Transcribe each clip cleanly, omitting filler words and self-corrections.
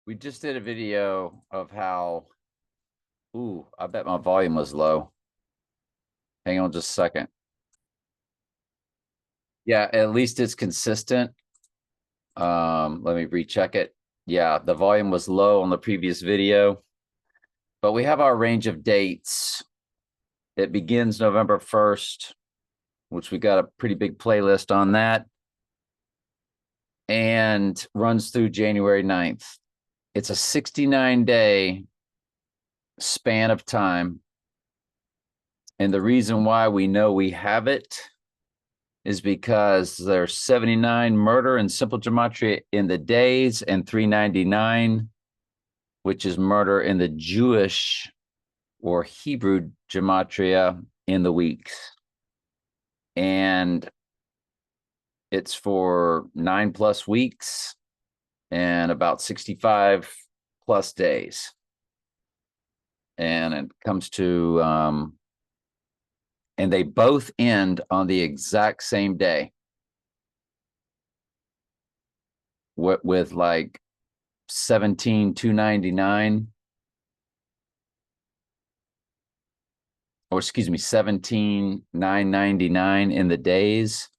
We just did a video of how, I bet my volume was low. Hang on just a second. Yeah, at least it's consistent. Let me recheck it. Yeah, the volume was low on the previous video, but we have our range of dates. It begins November 1st, which we got a pretty big playlist on that, and runs through January 9th. It's a 69-day span of time. And the reason why we know we have it is because there's 79 murder and simple gematria in the days and 399, which is murder in the Jewish or Hebrew gematria in the weeks. And it's for 9+ weeks and about 65+ days. And it comes to, and they both end on the exact same day. With like 17,299, or excuse me, 17,999 in the days,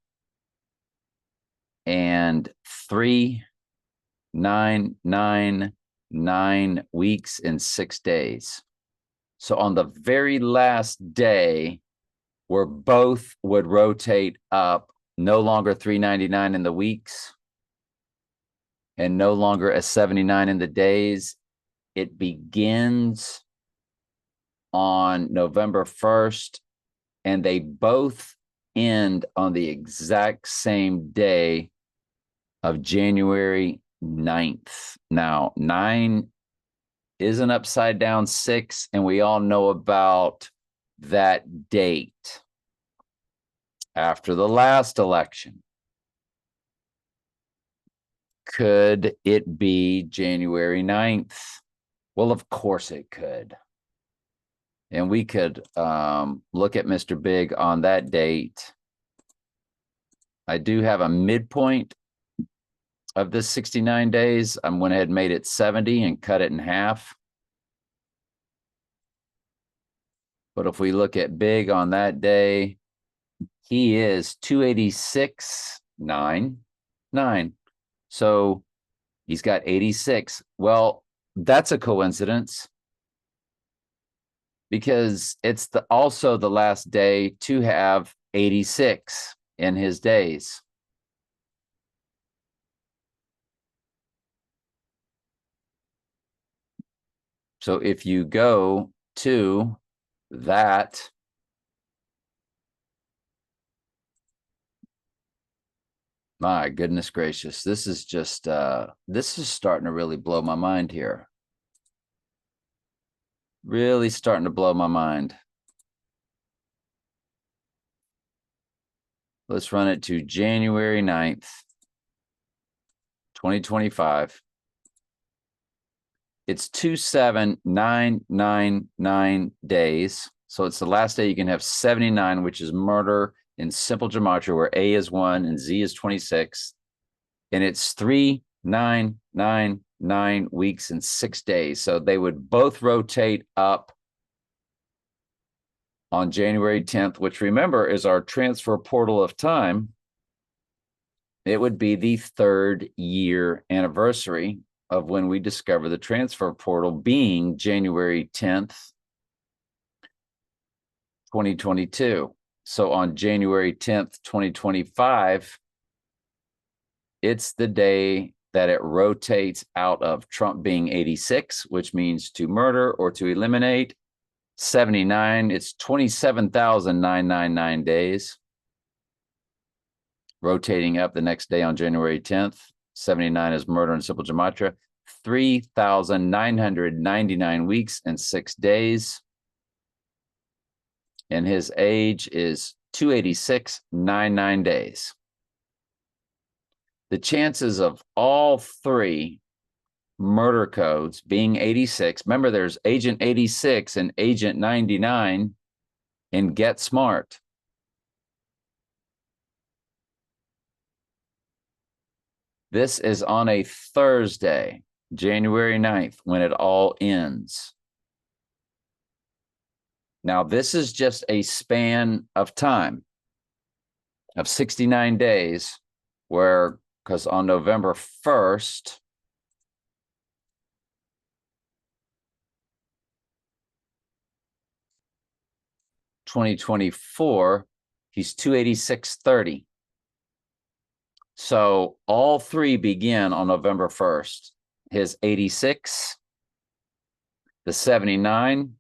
and 3,999 weeks and 6 days. So on the very last day, where both would rotate up, no longer 399 in the weeks and no longer a 79 in the days, it begins on November 1st, and they both end on the exact same day of January 9th. Now, 9 is an upside down 6, and we all know about that date after the last election. Could it be January 9th? Well, of course it could. And we could look at Mr. Big on that date. I do have a midpoint of this 69 days. I went ahead and made it 70 and cut it in half. But if we look at Big on that day, he is 286,999. So he's got 86. Well, that's a coincidence, because it's also the last day to have 86 in his days. So if you go to that, my goodness gracious, this is just, this is starting to really blow my mind here. Really starting to blow my mind. Let's run it to January 9th, 2025. It's 27,999 days. So it's the last day you can have 79, which is murder in simple gematria, where A is 1 and Z is 26. And it's 3,999 weeks and 6 days. So they would both rotate up on January 10th, which, remember, is our transfer portal of time. It would be the 3rd year anniversary of when we discover the transfer portal, being January 10th, 2022. So on January 10th, 2025, it's the day that it rotates out of Trump being 86, which means to murder or to eliminate. 79, it's 27,999 days. Rotating up the next day on January 10th. 79 is murder in simple gematria. 3,999 weeks and 6 days. And his age is 286,99 days. The chances of all 3 murder codes being 86, remember there's Agent 86 and Agent 99 in Get Smart. This is on a Thursday. January 9th, when it all ends. Now, this is just a span of time of 69 days where, because on November 1st, (2024), he's 286.30. So all three begin on November 1st. His 86, the 79,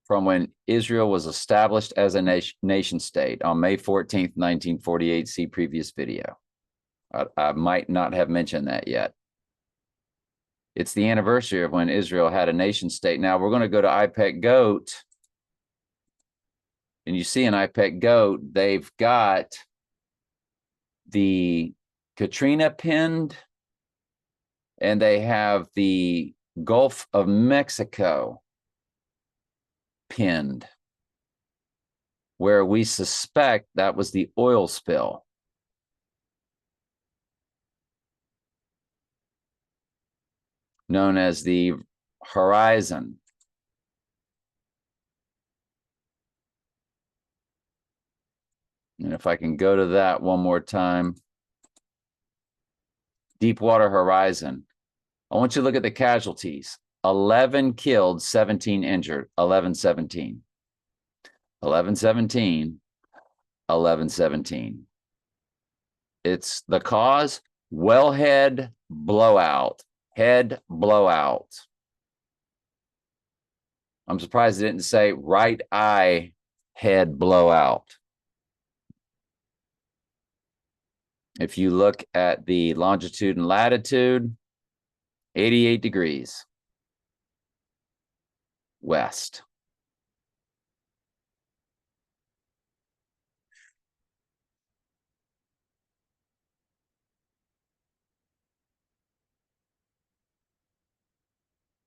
from when Israel was established as a nation state on May 14th, 1948. See previous video. I might not have mentioned that yet. It's the anniversary of when Israel had a nation state. Now we're going to go to IPEC GOAT. And you see in IPEC GOAT, they've got the Katrina pinned, and they have the Gulf of Mexico pinned, where we suspect that was the oil spill. Known as the horizon. And if I can go to that one more time. Deepwater Horizon. I want you to look at the casualties. 11 killed, 17 injured. 11-17. 11-17. 11-17. It's the cause, wellhead blowout. Head blowout. I'm surprised it didn't say right eye head blowout. If you look at the longitude and latitude, 88 degrees west.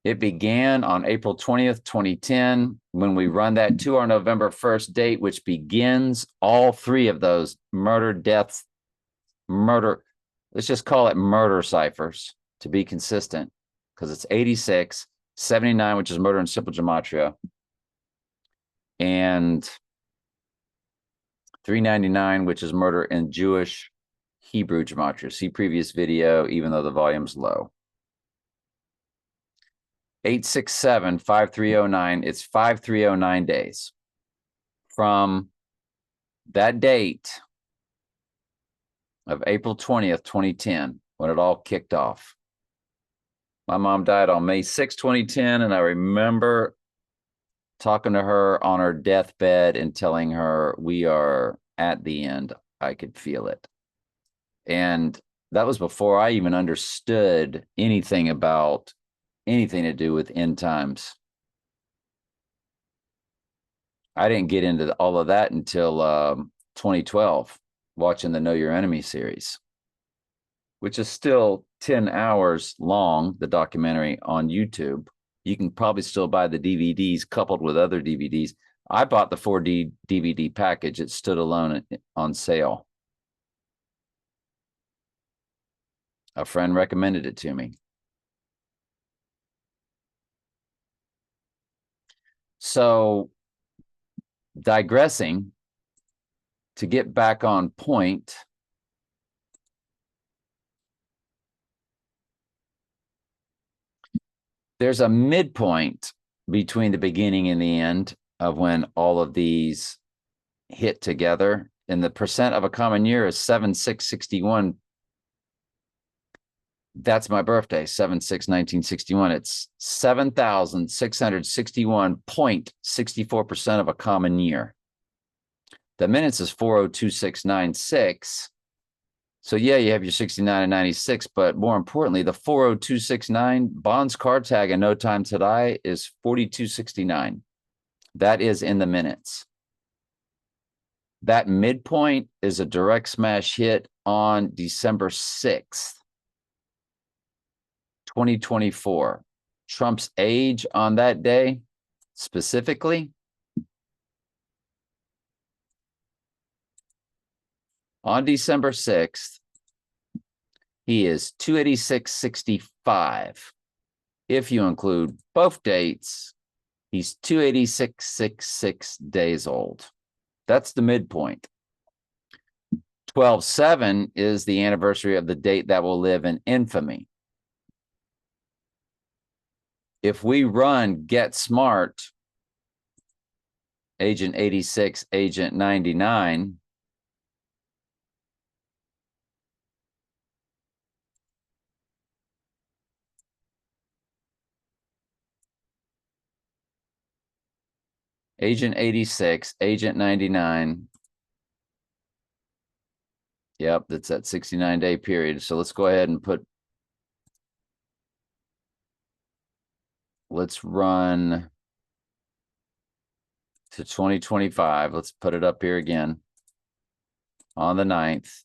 It began on April 20th, 2010, when we run that to our November 1st date, which begins all three of those murder, deaths, murder. Let's just call it murder ciphers to be consistent, because it's 86, 79, which is murder in simple gematria, and 399, which is murder in Jewish Hebrew gematria. See previous video, even though the volume's low. 867-5309. It's 5309 days from that date of April 20th, 2010, when it all kicked off. My mom died on May 6, 2010, and I remember talking to her on her deathbed and telling her we are at the end. I could feel it. And that was before I even understood anything about anything to do with end times. I didn't get into all of that until 2012, watching the Know Your Enemy series, which is still 10 hours long, the documentary on YouTube. You can probably still buy the DVDs coupled with other DVDs. I bought the 4D DVD package. It stood alone on sale. A friend recommended it to me. So, digressing, to get back on point, there's a midpoint between the beginning and the end of when all of these hit together. And the percent of a common year is 7/6/61. That's my birthday, 7/6/1961. It's 7,661.64% of a common year. The minutes is 402,696. So yeah, you have your 69 and 96, but more importantly, the 40269 Bond's card tag in no time today is 4269. That is in the minutes. That midpoint is a direct smash hit on December 6th. 2024. Trump's age on that day, specifically, on December 6th, He is 286.65. If you include both dates, he's 286.66 days old. That's the midpoint. 12/7 is the anniversary of the date that will live in infamy. If we run Get Smart, Agent 86, Agent 99, Agent 86, Agent 99. Yep, that's that 69-day period. So let's go ahead and let's run to 2025. Let's put it up here again on the 9th.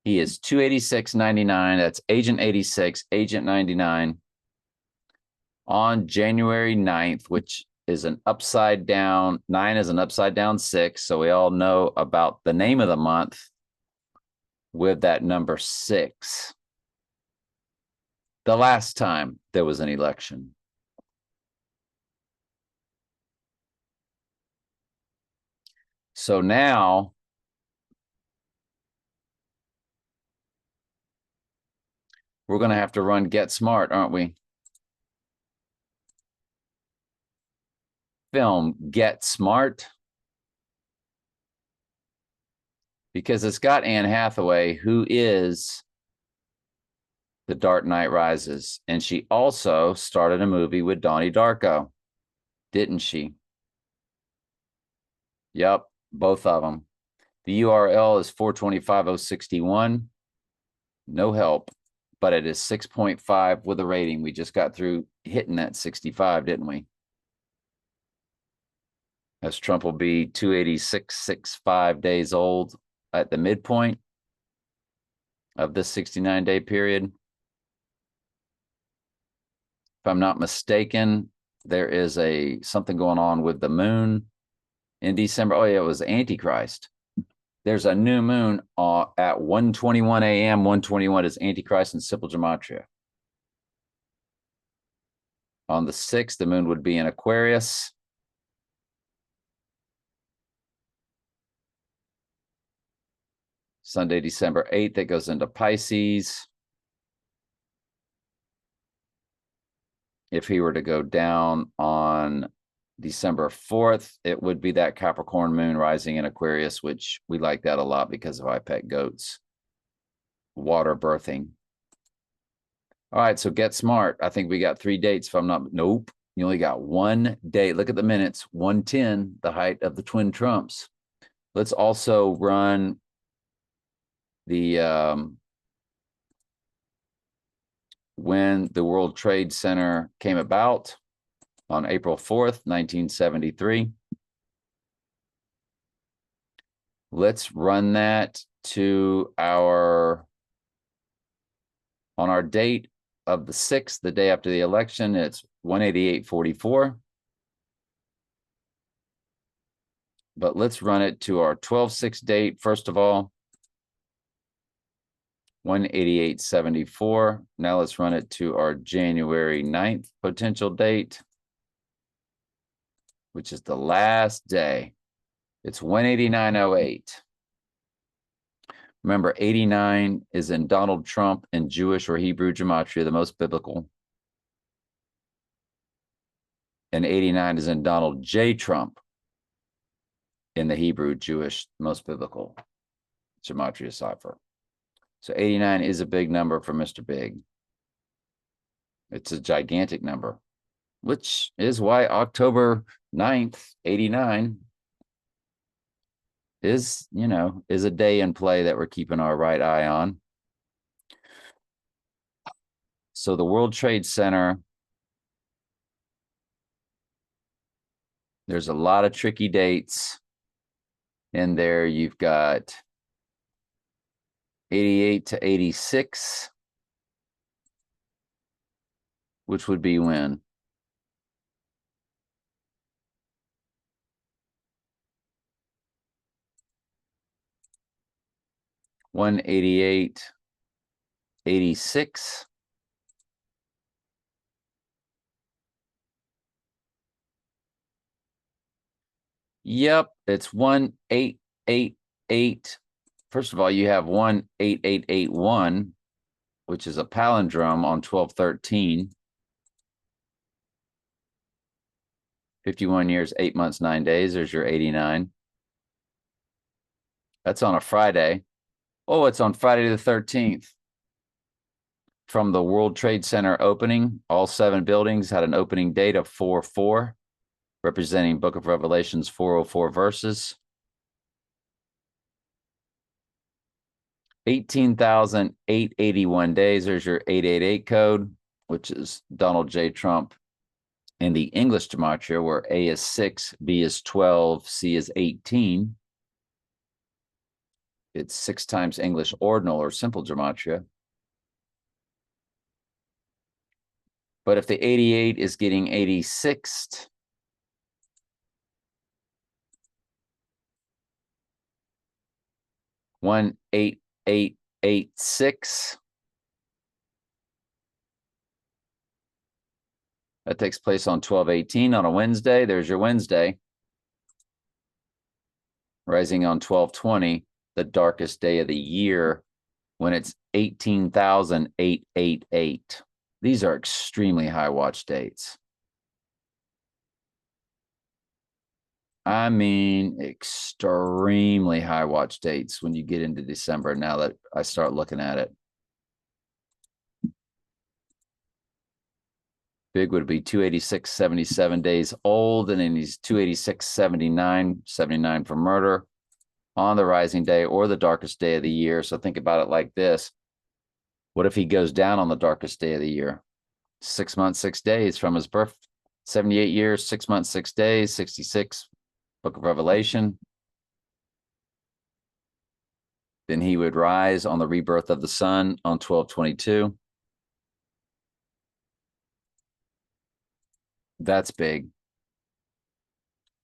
He is 286.99. That's Agent 86, Agent 99 on January 9th, which is an upside down. 9 is an upside down 6. So we all know about the name of the month with that number 6. The last time there was an election. So now we're going to have to run Get Smart, aren't we? Film Get Smart. Because it's got Anne Hathaway, who is The Dark Knight Rises. And she also started a movie with Donnie Darko, didn't she? Yep, both of them. The URL is 425.061. No help, but it is 6.5 with a rating. We just got through hitting that 65, didn't we? As Trump will be 286.65 days old at the midpoint of this 69-day period. If I'm not mistaken, there is something going on with the moon in December. Oh yeah, it was Antichrist. There's a new moon at 1:21 a.m. 1:21 is Antichrist in simple gematria. On the 6th, the moon would be in Aquarius. Sunday, December 8th, it goes into Pisces. If he were to go down on December 4th, it would be that Capricorn moon rising in Aquarius, which we like that a lot because of I Pet Goats. Water birthing. All right, so Get Smart. I think we got 3 dates. If I'm not, nope. You only got 1 date. Look at the minutes. 110, the height of the twin Trumps. Let's also run the when the World Trade Center came about on April 4th, 1973. Let's run that to on our date of the 6th, the day after the election. It's 188.44. But let's run it to our 12/6 date, first of all. 188.74. Now let's run it to our January 9th potential date, which is the last day. It's 189.08. Remember, 89 is in Donald Trump and Jewish or Hebrew gematria, the most biblical. And 89 is in Donald J. Trump in the Hebrew, Jewish, most biblical gematria cipher. So 89 is a big number for Mr. Big. It's a gigantic number, which is why October 9th, 89 is a day in play that we're keeping our right eye on. So the World Trade Center, there's a lot of tricky dates in there. You've got 88 to 86, which would be when? $188 86. Yep, it's 1888. First of all, you have 18881, which is a palindrome on 1213. 51 years, 8 months, 9 days. There's your 89. That's on a Friday. Oh, it's on Friday the 13th. From the World Trade Center opening, all 7 buildings had an opening date of 4/4, representing Book of Revelation's 404 verses. 18,881 days. There's your 888 code, which is Donald J. Trump in the English gematria, where A is 6, B is 12, C is 18. It's 6 times English ordinal or simple gematria. But if the 88 is getting 86th, one 8886. That takes place on 12/18 on a Wednesday. There's your Wednesday. Rising on 12/20, the darkest day of the year, when it's 18,888. These are extremely high watch dates. I mean, extremely high watch dates when you get into December, now that I start looking at it. Big would be 286.77 days old, and then he's 286.79, for murder on the rising day or the darkest day of the year. So think about it like this. What if he goes down on the darkest day of the year? 6 months, 6 days from his birth. 78 years, 6 months, 6 days, 66, Book of Revelation. Then he would rise on the rebirth of the sun on 12/22. That's big.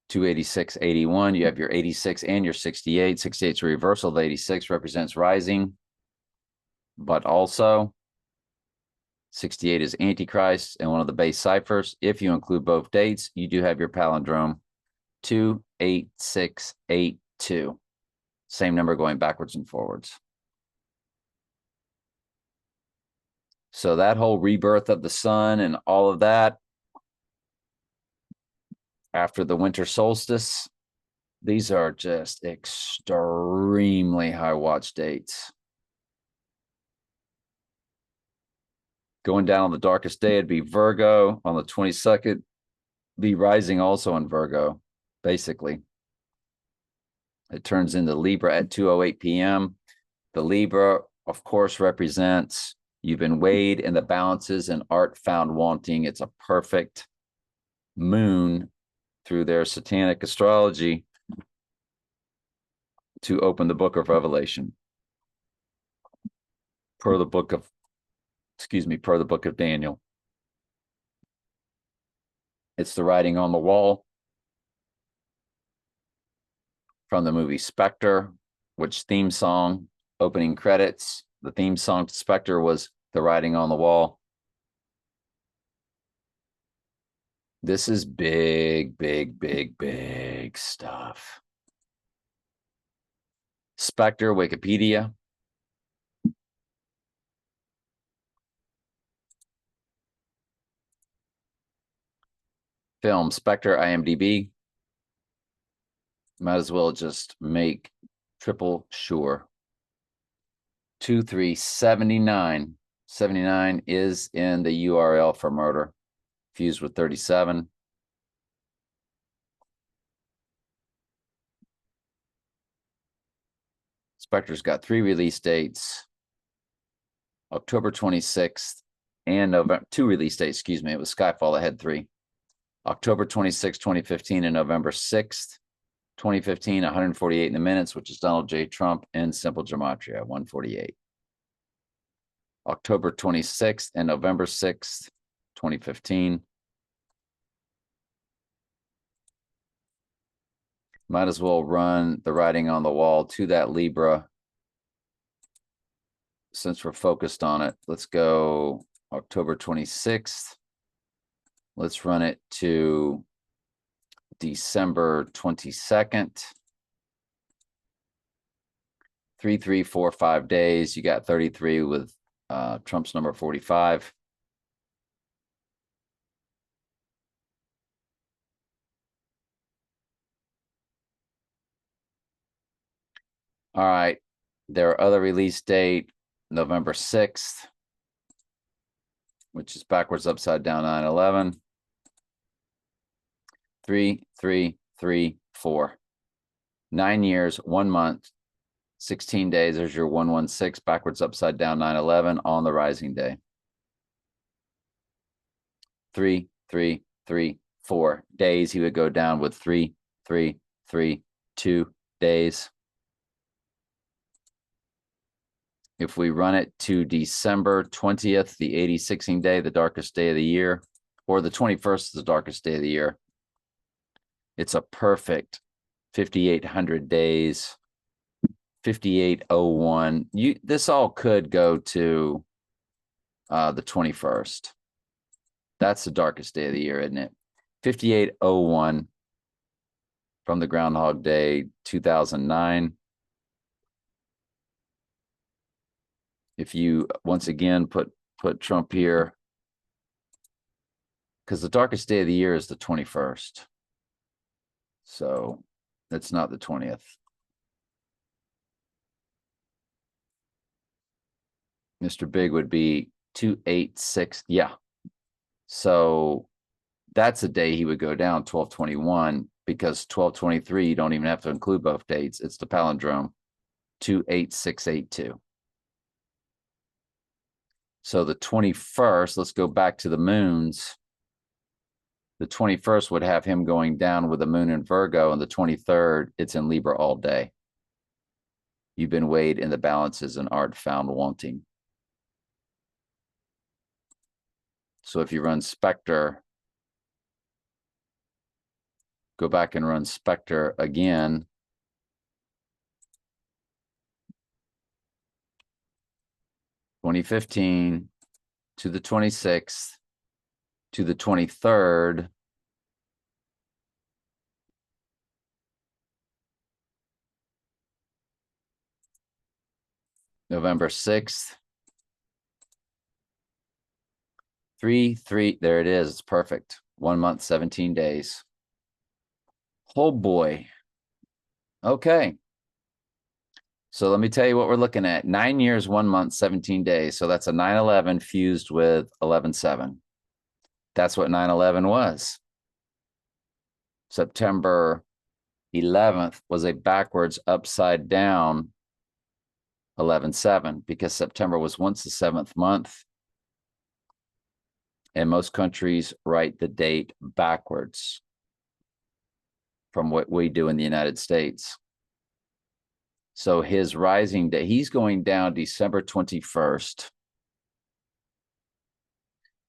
286.81. You have your 86 and your 68. 68 is a reversal of 86, represents rising. But also, 68 is Antichrist and one of the base ciphers. If you include both dates, you do have your palindrome 28682. Same number going backwards and forwards. So that whole rebirth of the sun and all of that after the winter solstice, these are just extremely high watch dates. Going down on the darkest day, it'd be Virgo on the 22nd, be rising also in Virgo, basically. It turns into Libra at 2:08 p.m. The Libra, of course, represents you've been weighed in the balances and art found wanting. It's a perfect moon through their satanic astrology to open the Book of Revelation per the book of Daniel. It's the writing on the wall from the movie Spectre, which theme song, opening credits, the theme song to Spectre was the writing on the wall. This is big, big, big, big stuff. Spectre, Wikipedia. Film, Spectre, IMDb. Might as well just make triple sure. 2379. 79 is in the URL for murder, fused with 37. Spectre's got 3 release dates. October 26th and November, 2 release dates, excuse me. It was Skyfall that had 3. October 26, 2015 and November 6th, 2015, 148 in the minutes, which is Donald J. Trump in simple gematria, 148. October 26th and November 6th, 2015. Might as well run the writing on the wall to that Libra since we're focused on it, let's go October 26th. Let's run it to December 22nd. 3, 3, 4, 5 days. You got 33 with Trump's number 45. All right. Their other release date, November 6th, which is backwards, upside down, 9/11. 3, 3, 3, 4. 9 years, 1 month, 16 days. There's your 116, backwards, upside down, 9/11 on the rising day. 3, 3, 3, 4 days. He would go down with 3, 3, 3, 2 days. If we run it to December 20th, the 86ing day, the darkest day of the year, or the 21st is the darkest day of the year, it's a perfect 5,800 days, 5801. This all could go to the 21st. That's the darkest day of the year, isn't it? 5801 from the Groundhog Day 2009. If you once again put Trump here, because the darkest day of the year is the 21st. So it's not the 20th. Mr. Big would be 286. Yeah. So that's the day he would go down, 12/21, because 12/23, you don't even have to include both dates. It's the palindrome, 28682. So the 21st, let's go back to the moons. The 21st would have him going down with the moon in Virgo, and the 23rd, it's in Libra all day. You've been weighed in the balances and art found wanting. So if you run Spectre, go back and run Spectre again. (2015) to the 26th to the 23rd. November 6th. 3, 3, there it is. It's perfect. 1 month, 17 days. Oh boy. Okay. So let me tell you what we're looking at. 9 years, 1 month, 17 days. So that's a 9/11 fused with 11/7. That's what 9/11 was. September 11th was a backwards, upside down 11/7, because September was once the 7th month. And most countries write the date backwards from what we do in the United States. So his rising day, he's going down December 21st.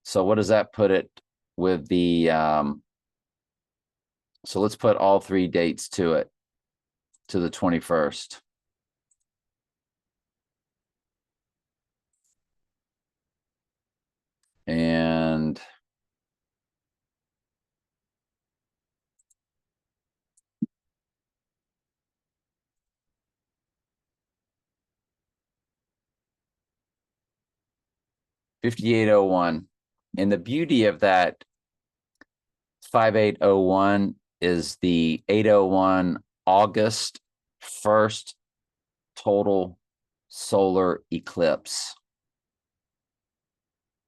So what does that put it with the, so let's put all 3 dates to it, to the 21st. And (5801). And the beauty of that 5801 is the 801 August 1st total solar eclipse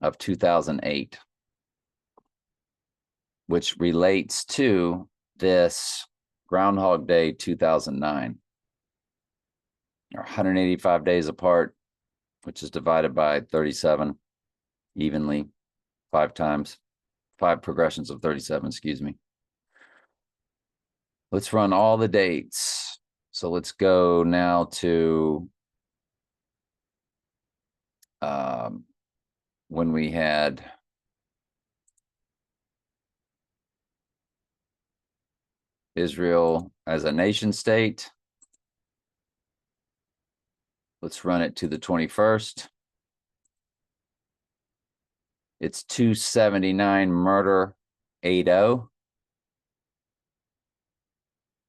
of 2008, which relates to this Groundhog Day 2009. Are 185 days apart, which is divided by 37 evenly 5 times, 5 progressions of 37, excuse me. Let's run all the dates. So let's go now to when we had Israel as a nation state. Let's run it to the 21st. It's 279 murder 80.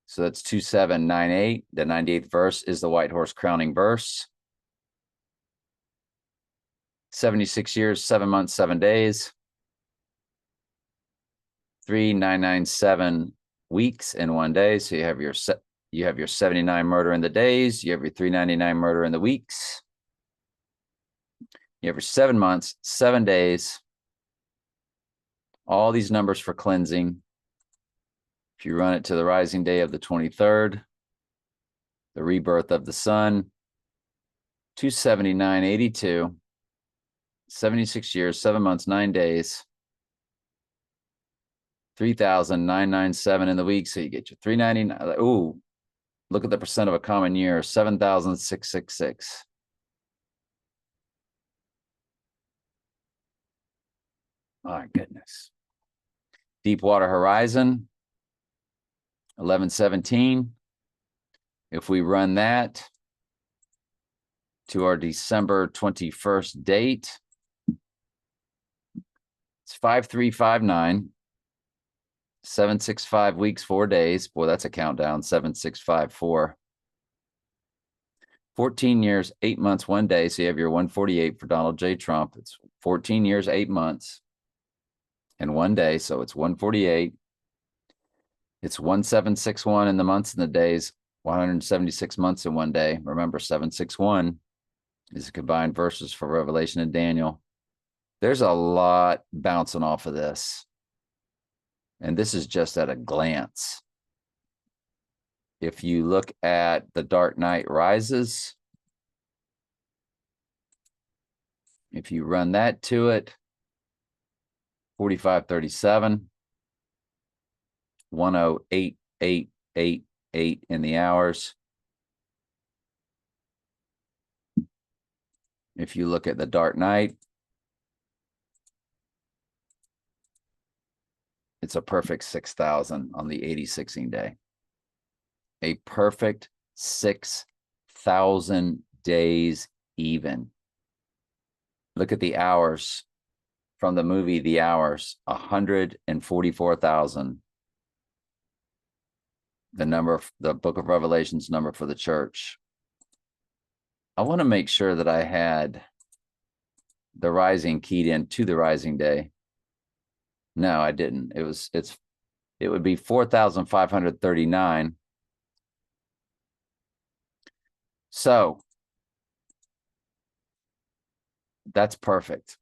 So that's 2798. The 98th verse is the white horse crowning verse. 76 years, 7 months, 7 days. 3997 weeks in 1 day. So you have your 79 murder in the days. You have your 399 murder in the weeks. You have your 7 months, 7 days. All these numbers for cleansing. If you run it to the rising day of the 23rd, the rebirth of the sun, 279.82, 76 years, 7 months, 9 days, 3,997 in the week. So you get your 399. Ooh, look at the percent of a common year, 7,666. My goodness. Deepwater Horizon, 1117. If we run that to our December 21st date, it's 5359, 765 weeks, 4 days. Boy, that's a countdown, 7654. 14 years, 8 months, 1 day. So you have your 148 for Donald J. Trump. It's 14 years, 8 months, and 1 day. So it's 148. It's 1761 in the months and the days, 176 months in 1 day. Remember, 761 is combined verses for Revelation and Daniel. There's a lot bouncing off of this. And this is just at a glance. If you look at the Dark Knight Rises, if you run that to it, 4537, 108,888 in the hours. If you look at the Dark Knight, it's a perfect 6,000 on the 86ing day. A perfect 6,000 days even. Look at the hours from the movie The Hours, 144,000. The number, the book of Revelation's number for the church. I want to make sure that I had the rising keyed in to the rising day. No, I didn't. It would be 4,539. So that's perfect.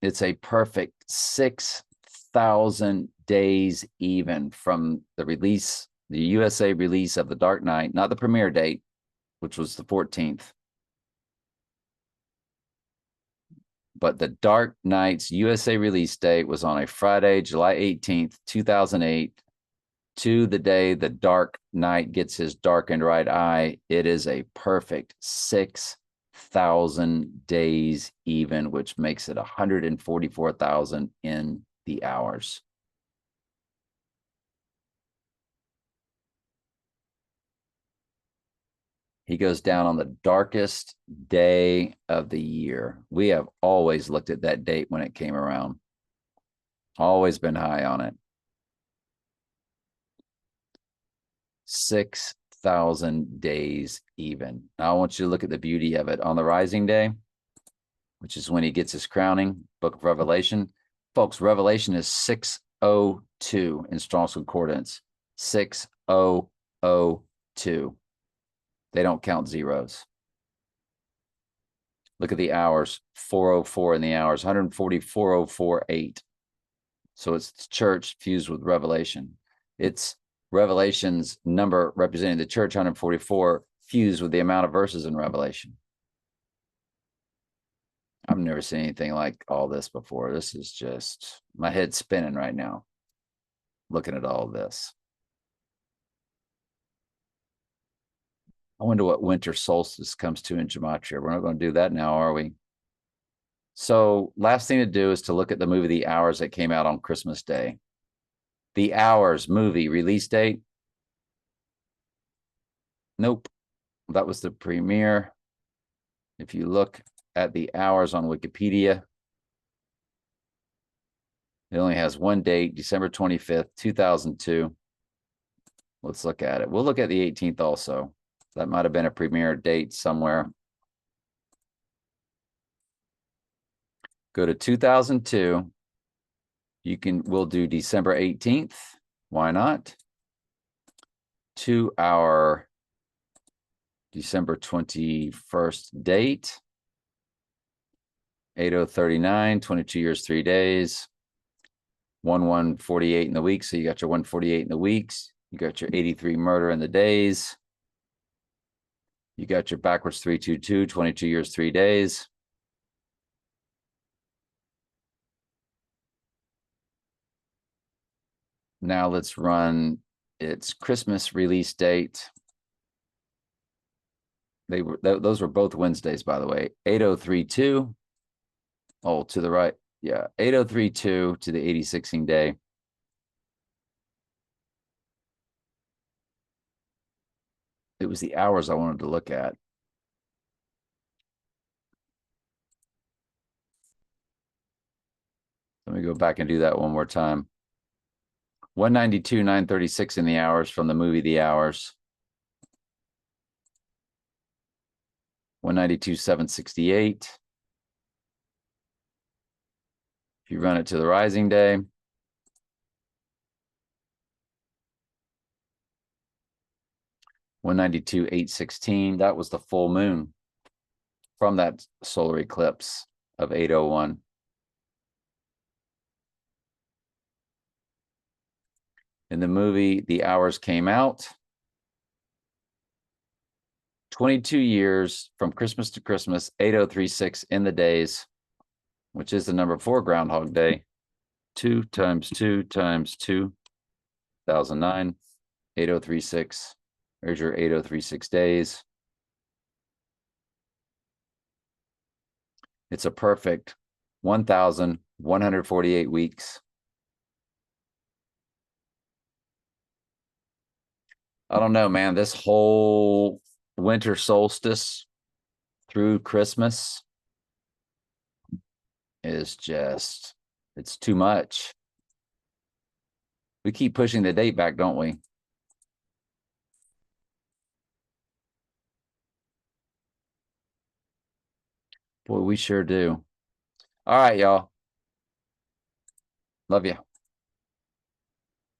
It's a perfect 6,000 days even from the release, the USA release of The Dark Knight, not the premiere date, which was the 14th. But The Dark Knight's USA release date was on a Friday, July 18th, 2008, to the day the Dark Knight gets his darkened right eye. It is a perfect 6,000 days even, which makes it 144,000 in the hours. He goes down on the darkest day of the year. We have always looked at that date when it came around. Always been high on it. 6,000 days even. Now I want you to look at the beauty of it. On the rising day, which is when he gets his crowning, book of Revelation. Folks, Revelation is 602 in Strong's Concordance. 6002. They don't count zeros. Look at the hours, 404 in the hours, 144,048. So it's church fused with Revelation. It's Revelation's number representing the church, 144, fused with the amount of verses in Revelation. I've never seen anything like all this before. This is just, my head's spinning right now, looking at all this. I wonder what winter solstice comes to in gematria. We're not going to do that now, are we? So last thing to do is to look at the movie The Hours that came out on Christmas Day. The Hours movie release date. Nope. That was the premiere. If you look at The Hours on Wikipedia, It only has one date, December 25th, 2002. Let's look at it. We'll look at the 18th also. That might have been a premiere date somewhere. Go to 2002. We'll do December 18th. Why not? To our December 21st date. 8039, 22 years, 3 days. 1148 in the week. So you got your 148 in the weeks. You got your 83 murder in the days. You got your backwards 322, 22 years, 3 days. Now let's run its Christmas release date. Those were both Wednesdays, by the way. 8032. Oh, to the right. Yeah, 8032 to the 8016 day. It was the hours I wanted to look at. Let me go back and do that one more time. 192, 936 in the hours from the movie The Hours. 192, 768. If you run it to the rising day, 192, 816. That was the full moon from that solar eclipse of 801. In the movie, The Hours came out. 22 years from Christmas to Christmas, 8036 in the days, which is the number 4 Groundhog Day. 2 times 2 times 2, 2009, 8036. There's your 8036 days. It's a perfect 1,148 weeks. I don't know, man. This whole winter solstice through Christmas is just, it's too much. We keep pushing the date back, don't we? Boy, we sure do. All right, y'all. Love you.